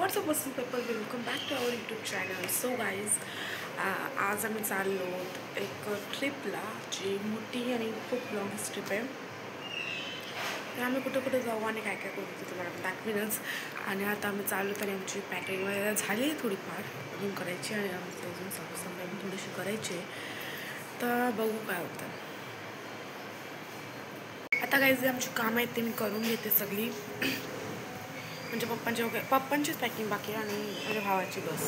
WhatsApp वस्तू paper welcome back to our YouTube channel. So guys, आज आम्ही चाललो एक ट्रिपला जी मोठी आणि खूप लॉंग ट्रिप आहे. तर आम्ही कुठे कुठे जाऊ आणि काय काय करू ते तुम्हाला दाखवेनच. आणि आता आम्ही चाललो तरी आमची पॅकिंग वगैरे झाली आहे थोडीफार अजून करायची आणि आमचं अजून साफसफाई थोडीशी करायची आहे. तर बघू काय होतं. आता काही जे आमची कामं आहेत ते मी करून घेते सगळी. म्हणजे पप्पांचीच पॅकिंग बाकी आणि माझ्या भावाची बस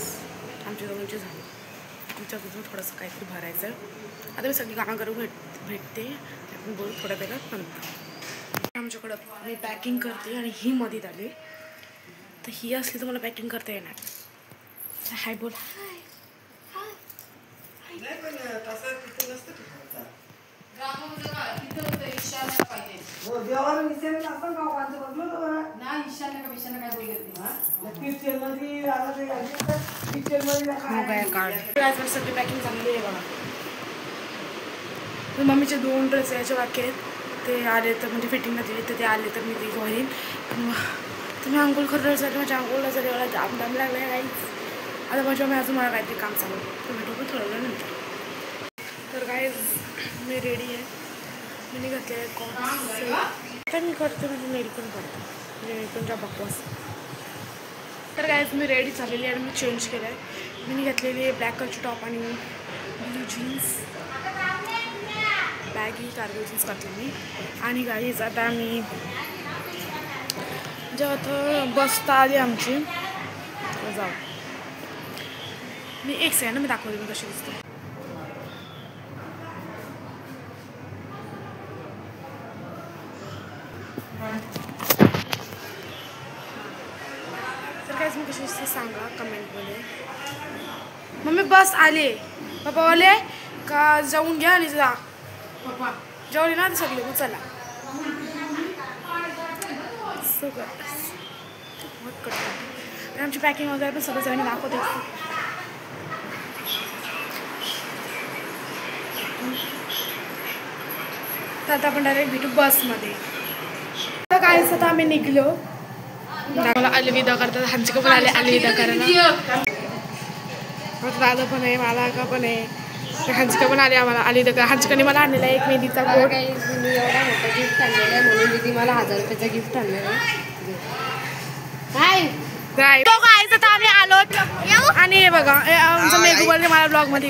आमच्या दोघांची झाली. आमच्या अजून थोडंसं काहीतरी भरायचं आहे. आता मी सगळी कामं करून भेटते. आपण बोलू थोड्या वेळात नंतर. आमच्याकडं मी पॅकिंग करते आणि ही मधीत आली. तर ही असली तर मला पॅकिंग करता येणार. हाय बोल. सगळी पॅकिंग चांगली आहे बघा. मम्मीचे 2 ड्रेस याच्या बाकी आहेत. ते आले तर म्हणजे फिटिंगला दिली तर ते आले तर मी ती घेईन. तुम्ही आंघोळ करण्यासाठी माझ्या आंघोळला जरी मला जाम लागला आहे काहीच. आता माझ्या मी अजून मला काहीतरी काम चालू तर भेटू पण थोड्या वेळानंतर. तर काय मी रेडी आहे. मी घातले तर मी करते म्हणजे नेल पण करते म्हणजे नेल पण ज्या बकवास. तर काय मी रेडी झालेली आणि मी चेंज केलं आहे. मी घातलेली आहे ब्लॅक कलरची टॉप आणि blue jeans baggy cargo jeans घातली मी. आणि गाईज आता मी जेव्हा तर बसता आली आमची जाऊ. मी एक सेकंड मी दाखवते मी कशी दिसते. तर काहीच मी कशी दिसते सांगा कमेंटमध्ये. मम्मी बस आले पप्पा आले का जाऊन घ्या आणि जा. पप्पा जेवढे ना ते सगळे मग चला. आणि आमची पॅकिंग वगैरे पण सगळं जण दाखवते. तर आता आपण डायरेक्ट भेटू बसमध्ये. तर काहीच आता आम्ही निघलो. मला अलविदा करतात. हंचिका पण आले अलविदा करायला. दादा पण आहे मला का पण आहे. हंचिका पण आले आम्हाला अलविदा करा. हंचिकाने मला आणलेला एक मेहंदीचा कोट. मी एवढा मोठा गिफ्ट आणलेला आहे म्हणून दीदी मला 1000 रुपयाचा गिफ्ट आणलेला आहे. आता आम्ही आलो आणि हे बघा आमचं मेघू बोलले मला ब्लॉग मध्ये.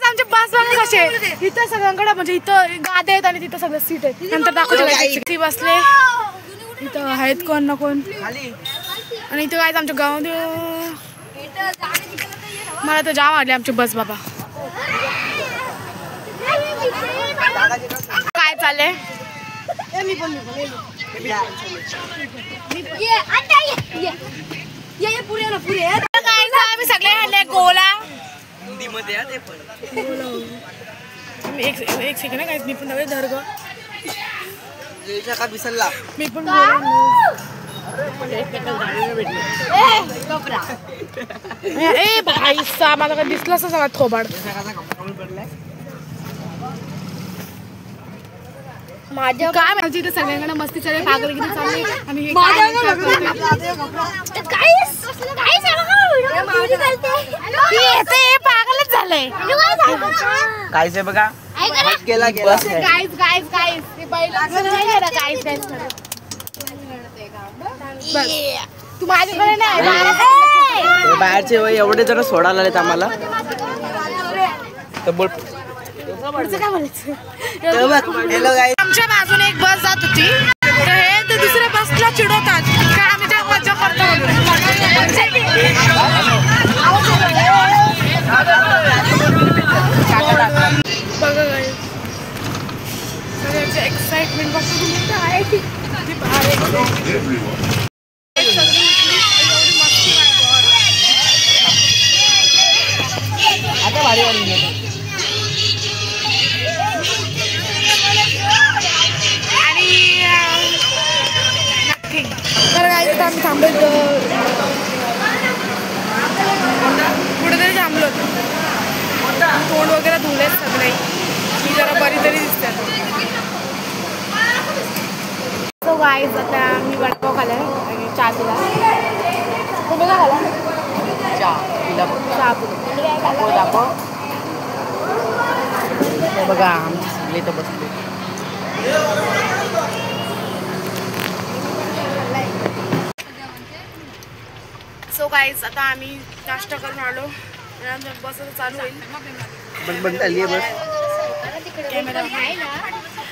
आमचे बस बघा कसे इथं सगळ्यांकडे म्हणजे इथं गाद्या आहेत आणि तिथं सगळं सीट आहेत. नंतर दाखवते बसले इथं आहेत कोण ना कोण. आणि इथं काय आमच्या गावामध्ये मला तर जाम आवडले आमची बस बाबा. काय चाललंय आम्ही सगळे आणले गोला. एक सेकंड काय मी पण नव्हे धरग मी पण ए भाई सा मला काय दिसलाच सगळा थोबाड. माझ्या काय माहिती इथे सगळ्यांकडे मस्ती चालली पागल किती चालली. आणि हे पागलच झालंय. काहीच आहे बघा. तू माझ्याकडे नाही बाहेरचे एवढे जण सोडायला आलेत आम्हाला. तर बोल काय बोलायचं. आमच्या बाजूने एक बस जात होती तर हे तर दुसऱ्या बसला चिडवतात का आम्ही त्या मजा करतो. बघा काय सगळ्यांचे एक्साइटमेंट बघतो आहे. आता भारी वाली तर काय आम्ही थांबलो कुठेतरी थांबलो. तोंड वगैरे धुलेत सगळे. मी जरा बरी तरी दिसतात. सो गाईज आता मी वडापाव खाल्ला आणि चहा पिला. तुम्ही काय खाला? चहा पिला. तुम्ही काय खाल्ला? दाखव. बघा आमची सगळे तर बसले. सो गाईज आता आम्ही नाश्ता करून आलो. बस चालू होईल. बंद आली आहे बस.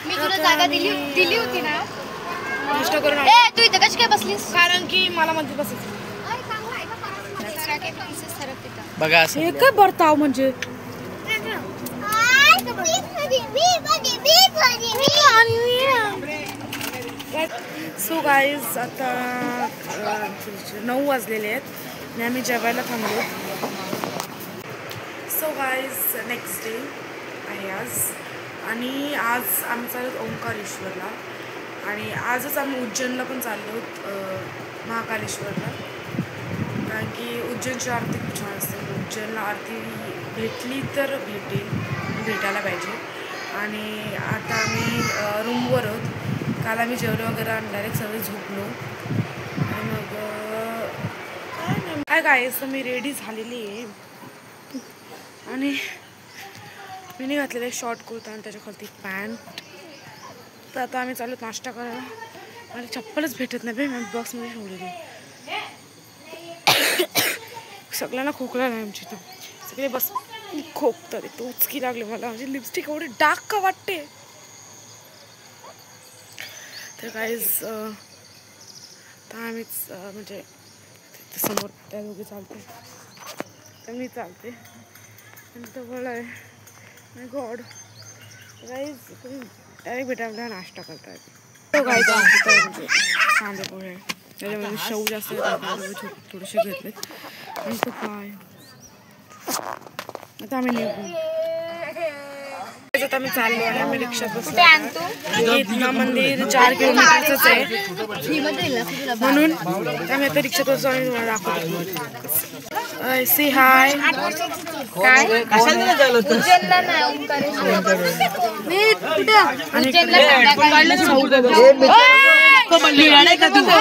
मी तुला जागा दिली होती ना. नाश्ता करून तू इथं कशी काय बसलीस? कारण की मला मध्ये बसायचं. बघा हे काय बरताव म्हणजे सो गाईज आता 9 वाजलेले आहेत आणि आम्ही जेवायला थांबलो. सो गाईज नेक्स्ट डे आहे आज आणि आज आम्ही चाललो ओंकारेश्वरला आणि आजच आम्ही उज्जैनला पण चाललो महाकालेश्वरला. कारण की उज्जैनची आरती खूप छान असते. उज्जैनला आरती भेटली तर भेटायला पाहिजे. आणि आता आम्ही रूमवर आहोत. काल आम्ही जेवलो वगैरे आणि डायरेक्ट सगळे झोपलो आणि मग काय तर मी रेडी झालेली आहे आणि मी घातलेलं आहे शॉर्ट कुर्ता आणि त्याच्याखालती पॅन्ट. तर आता आम्ही चालू नाश्ता करायला आणि चप्पलच भेटत नाही मी बॉक्समध्ये ठेवलेली. सगळ्यांना खोकला नाही आमची. तर सगळे बस खोकतात. टोचकी लागले मला. माझी लिपस्टिक एवढी डार्क का वाटते. तर गाईज तर आम्हीच म्हणजे समोर त्या दोघे चालते तर मी चालते आणि तो बोला आहे माय गॉड. गाईज तुम्ही डायरेक्ट भेटायला नाश्ता करता येते. तो गाईज म्हणजे कांदे पोहे त्याच्यामध्ये शेव जास्त थोडेसे घेतलेत आणि तो काय आता आम्ही निघू. आता आम्ही चाललो आणि आम्ही रिक्षात बसलो. इथनं मंदिर 4 किलोमीटरच आहे म्हणून आम्ही आता रिक्षात बसलो आणि तुम्हाला दाखवतो. सी हाय. काय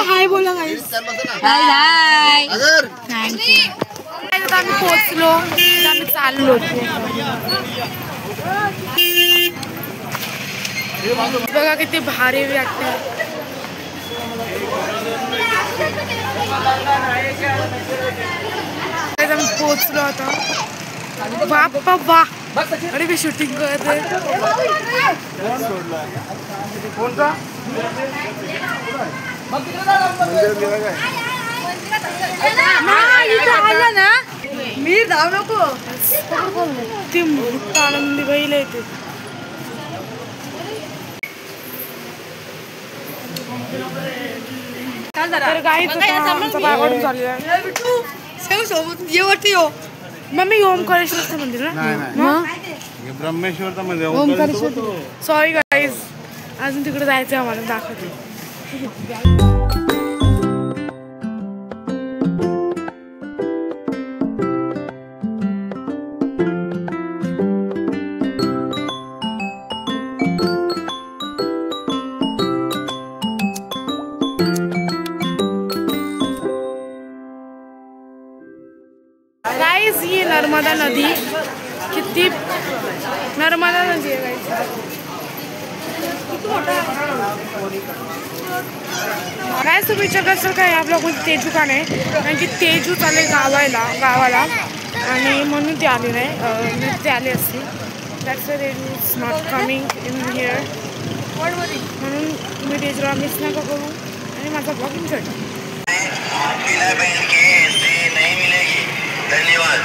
हाय बोला आम्ही पोचलो आम्ही चाललो. बघा किती भारी वाटतं. आम्ही पोचलो आता. बाप्पा वा. अरे मी शूटिंग करते. ना मी जाऊ नको. ती मोठा आनंदी बैल येते. तर गाईच बायकडून झालेला मम्मी ओंकारेश्वरचं मंदिर ना. ब्रह्मेश्वरचं मंदिर. ओंकारेश्वर. सॉरी गाईज अजून तिकडे जायचं आम्हाला. दाखवते. गाइस ये नर्मदा नदी किती नर्मदा नदी आहे गाइस. तुम्ही विचार करसाल काय आपल्या कोणती तेजू का नाही. कारण की तेजू चालले गावाला आणि म्हणून ते आले नाही. ते आले असते. That's why Teju is not coming in here. म्हणून तुम्ही तेजूला मिस नका करू आणि माझा ब्लॉग एन्जॉय करा. धन्यवाद.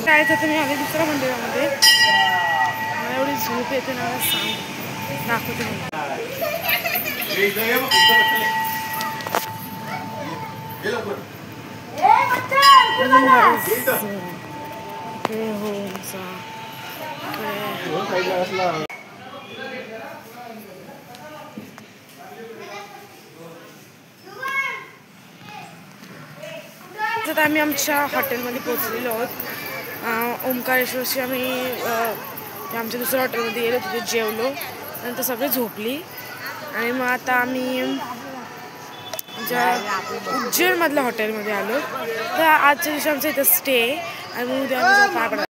जायचं तर मी आले दुसऱ्या मंदिरामध्ये. मला एवढी झोप येते ना सांग दाखवते मला. आता आम्ही आमच्या हॉटेलमध्ये पोचलेलो आहोत. ओंकारेश्वरशी आम्ही आमच्या दुसऱ्या हॉटेलमध्ये गेलो, तिथे जेवलो, नंतर सगळे झोपली आणि मग आता आम्ही उज्जैनमधल्या हॉटेलमध्ये आलो. तर आजच्या दिवशी आमचं इथं स्टे आणि मग उद्या आम्ही पाकडा